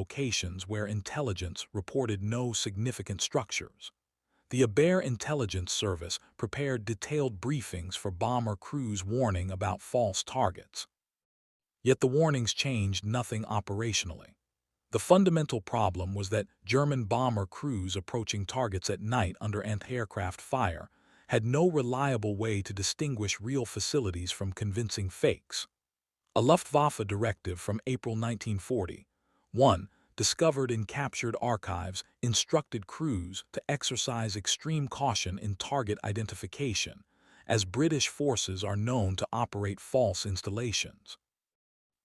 locations where intelligence reported no significant structures. The Aber Intelligence Service prepared detailed briefings for bomber crews warning about false targets. Yet the warnings changed nothing operationally. The fundamental problem was that German bomber crews approaching targets at night under anti-aircraft fire had no reliable way to distinguish real facilities from convincing fakes. A Luftwaffe directive from April 1940, discovered in captured archives, instructed crews to exercise extreme caution in target identification, as British forces are known to operate false installations.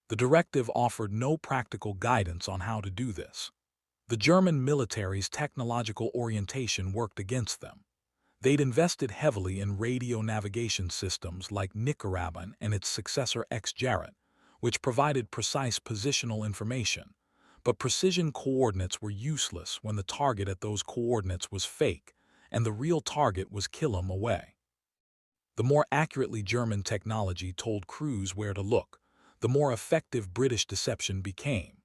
The directive offered no practical guidance on how to do this. The German military's technological orientation worked against them. They'd invested heavily in radio navigation systems like Nicaraban and its successor X-Jarrett, which provided precise positional information, but precision coordinates were useless when the target at those coordinates was fake and the real target was km away. The more accurately German technology told crews where to look, the more effective British deception became.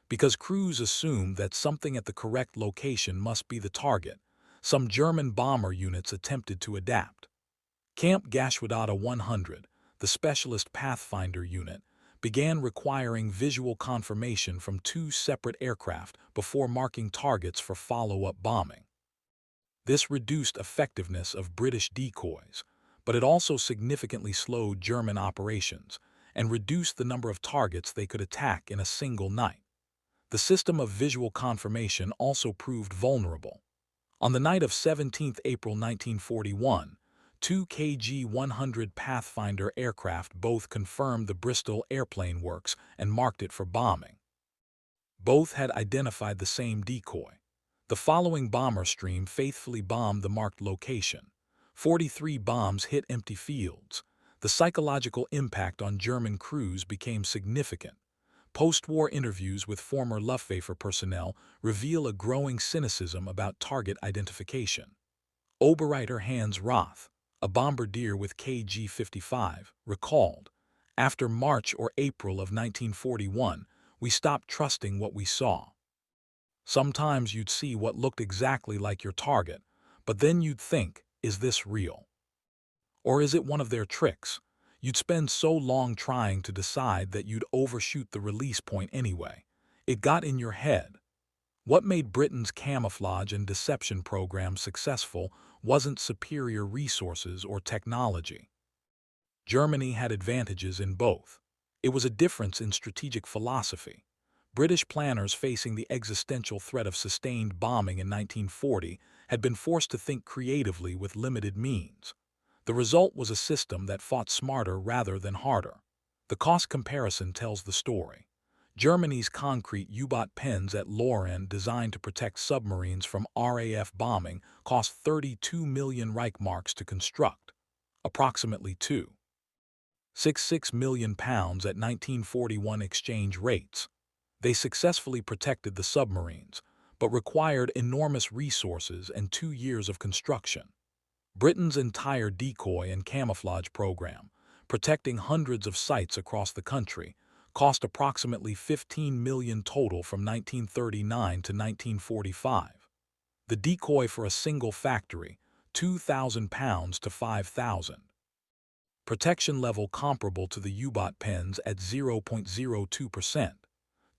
Because crews assumed that something at the correct location must be the target, some German bomber units attempted to adapt. Camp Geschwader 100, the specialist Pathfinder unit, began requiring visual confirmation from two separate aircraft before marking targets for follow-up bombing. This reduced effectiveness of British decoys, but it also significantly slowed German operations and reduced the number of targets they could attack in a single night. The system of visual confirmation also proved vulnerable. On the night of 17 April 1941, two KG-100 Pathfinder aircraft both confirmed the Bristol Airplane Works and marked it for bombing. Both had identified the same decoy. The following bomber stream faithfully bombed the marked location. 43 bombs hit empty fields. The psychological impact on German crews became significant. Post-war interviews with former Luftwaffe personnel reveal a growing cynicism about target identification. Oberreiter Hans Roth, a bombardier with KG-55, recalled, "After March or April of 1941, we stopped trusting what we saw. Sometimes you'd see what looked exactly like your target, but then you'd think, is this real? Or is it one of their tricks? You'd spend so long trying to decide that you'd overshoot the release point anyway. It got in your head." What made Britain's camouflage and deception program successful wasn't superior resources or technology. Germany had advantages in both. It was a difference in strategic philosophy. British planners facing the existential threat of sustained bombing in 1940 had been forced to think creatively with limited means. The result was a system that fought smarter rather than harder. The cost comparison tells the story. Germany's concrete U-boat pens at Loren, designed to protect submarines from RAF bombing, cost 32 million Reichsmarks to construct, approximately £2.66 million at 1941 exchange rates. They successfully protected the submarines, but required enormous resources and 2 years of construction. Britain's entire decoy and camouflage program, protecting hundreds of sites across the country, cost approximately 15 million total from 1939 to 1945. The decoy for a single factory, £2,000 to £5,000. Protection level comparable to the U-boat pens at 0.02%,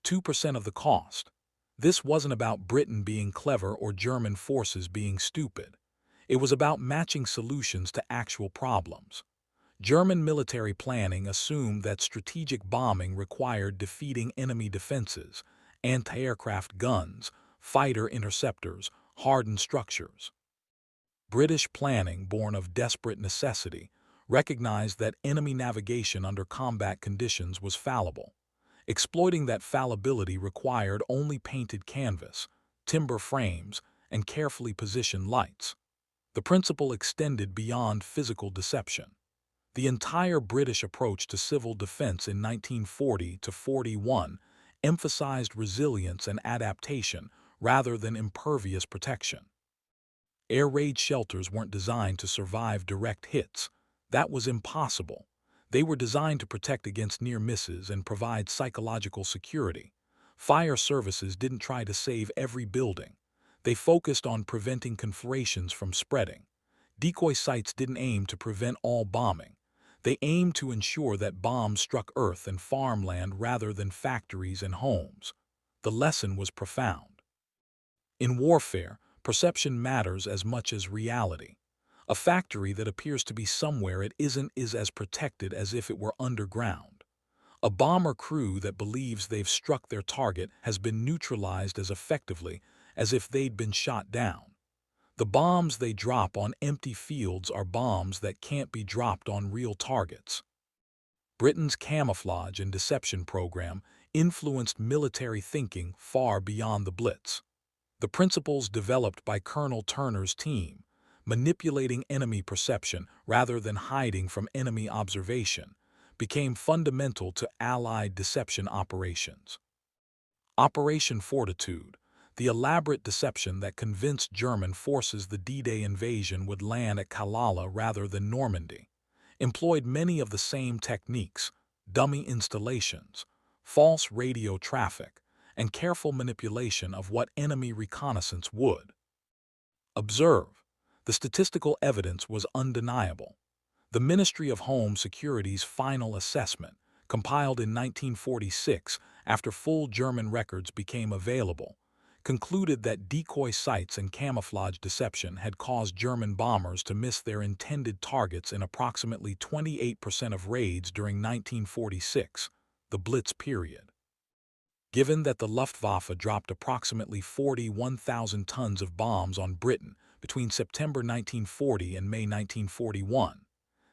2% of the cost. This wasn't about Britain being clever or German forces being stupid. It was about matching solutions to actual problems. German military planning assumed that strategic bombing required defeating enemy defenses, anti-aircraft guns, fighter interceptors, hardened structures. British planning, born of desperate necessity, recognized that enemy navigation under combat conditions was fallible. Exploiting that fallibility required only painted canvas, timber frames, and carefully positioned lights. The principle extended beyond physical deception. The entire British approach to civil defense in 1940 to 41 emphasized resilience and adaptation rather than impervious protection. Air raid shelters weren't designed to survive direct hits. That was impossible. They were designed to protect against near misses and provide psychological security. Fire services didn't try to save every building. They focused on preventing conflagrations from spreading. Decoy sites didn't aim to prevent all bombing. They aimed to ensure that bombs struck earth and farmland rather than factories and homes. The lesson was profound. In warfare, perception matters as much as reality. A factory that appears to be somewhere it isn't is as protected as if it were underground. A bomber crew that believes they've struck their target has been neutralized as effectively as if they'd been shot down. The bombs they drop on empty fields are bombs that can't be dropped on real targets. Britain's camouflage and deception program influenced military thinking far beyond the Blitz. The principles developed by Colonel Turner's team, manipulating enemy perception rather than hiding from enemy observation, became fundamental to Allied deception operations. Operation Fortitude, the elaborate deception that convinced German forces the D-Day invasion would land at Killala rather than Normandy, employed many of the same techniques: dummy installations, false radio traffic, and careful manipulation of what enemy reconnaissance would observe. The statistical evidence was undeniable. The Ministry of Home Security's final assessment, compiled in 1946 after full German records became available, concluded that decoy sites and camouflage deception had caused German bombers to miss their intended targets in approximately 28% of raids during 1946, the Blitz period. Given that the Luftwaffe dropped approximately 41,000 tons of bombs on Britain between September 1940 and May 1941,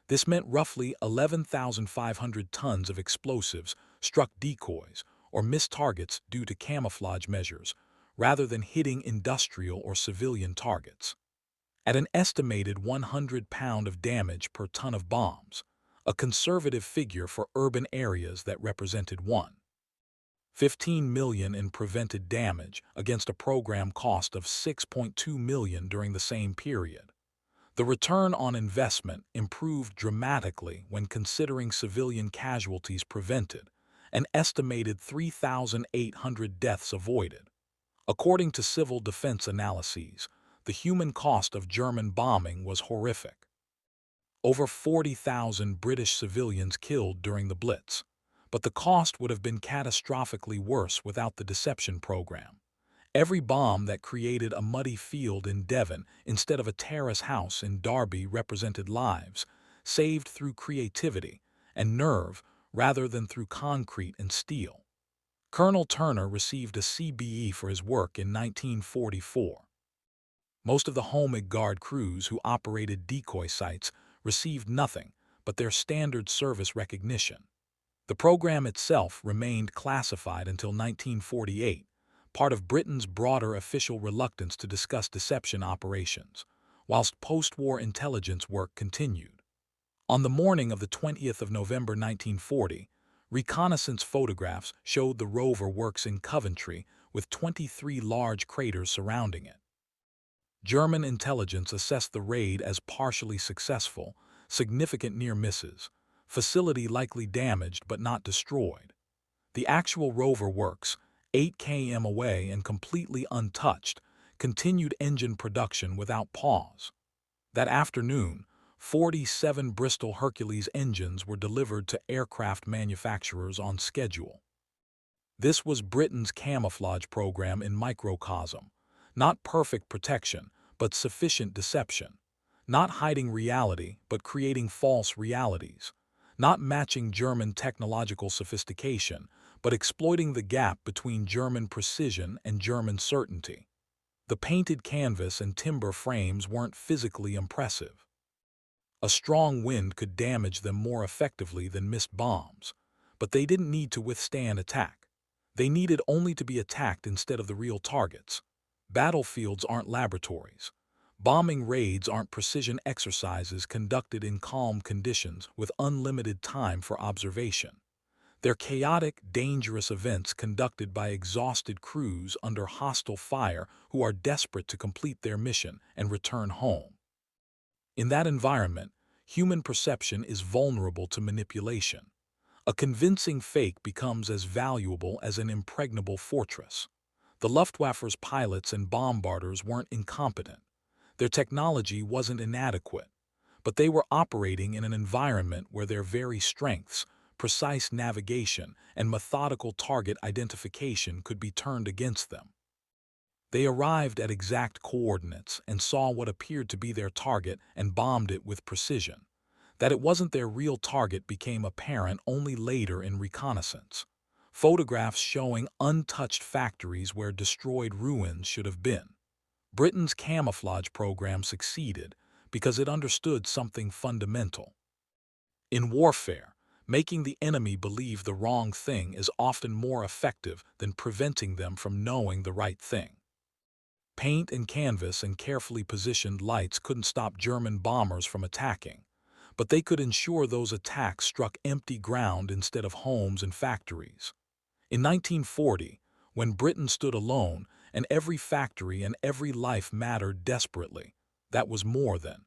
this meant roughly 11,500 tons of explosives struck decoys or missed targets due to camouflage measures, rather than hitting industrial or civilian targets. At an estimated 100 pounds of damage per ton of bombs, a conservative figure for urban areas that represented 15 million in prevented damage against a program cost of 6.2 million during the same period. The return on investment improved dramatically when considering civilian casualties prevented, an estimated 3,800 deaths avoided. According to civil defense analyses, the human cost of German bombing was horrific. Over 40,000 British civilians killed during the Blitz, but the cost would have been catastrophically worse without the deception program. Every bomb that created a muddy field in Devon instead of a terrace house in Derby represented lives, saved through creativity and nerve rather than through concrete and steel. Colonel Turner received a CBE for his work in 1944. Most of the Home Guard crews who operated decoy sites received nothing but their standard service recognition. The program itself remained classified until 1948, part of Britain's broader official reluctance to discuss deception operations, whilst post-war intelligence work continued. On the morning of the 20th of November 1940, reconnaissance photographs showed the Rover works in Coventry with 23 large craters surrounding it. German intelligence assessed the raid as partially successful, significant near misses, facility likely damaged but not destroyed. The actual Rover works, 8 km away and completely untouched, continued engine production without pause. That afternoon, 47 Bristol Hercules engines were delivered to aircraft manufacturers on schedule. This was Britain's camouflage program in microcosm. Not perfect protection, but sufficient deception. Not hiding reality, but creating false realities. Not matching German technological sophistication, but exploiting the gap between German precision and German certainty. The painted canvas and timber frames weren't physically impressive. A strong wind could damage them more effectively than missed bombs, but they didn't need to withstand attack. They needed only to be attacked instead of the real targets. Battlefields aren't laboratories. Bombing raids aren't precision exercises conducted in calm conditions with unlimited time for observation. They're chaotic, dangerous events conducted by exhausted crews under hostile fire who are desperate to complete their mission and return home. In that environment, human perception is vulnerable to manipulation. A convincing fake becomes as valuable as an impregnable fortress. The Luftwaffe's pilots and bombarders weren't incompetent. Their technology wasn't inadequate, but they were operating in an environment where their very strengths, precise navigation, and methodical target identification could be turned against them. They arrived at exact coordinates and saw what appeared to be their target and bombed it with precision. That it wasn't their real target became apparent only later in reconnaissance. Photographs showing untouched factories where destroyed ruins should have been. Britain's camouflage program succeeded because it understood something fundamental. In warfare, making the enemy believe the wrong thing is often more effective than preventing them from knowing the right thing. Paint and canvas and carefully positioned lights couldn't stop German bombers from attacking, but they could ensure those attacks struck empty ground instead of homes and factories. In 1940, when Britain stood alone and every factory and every life mattered desperately, that was more than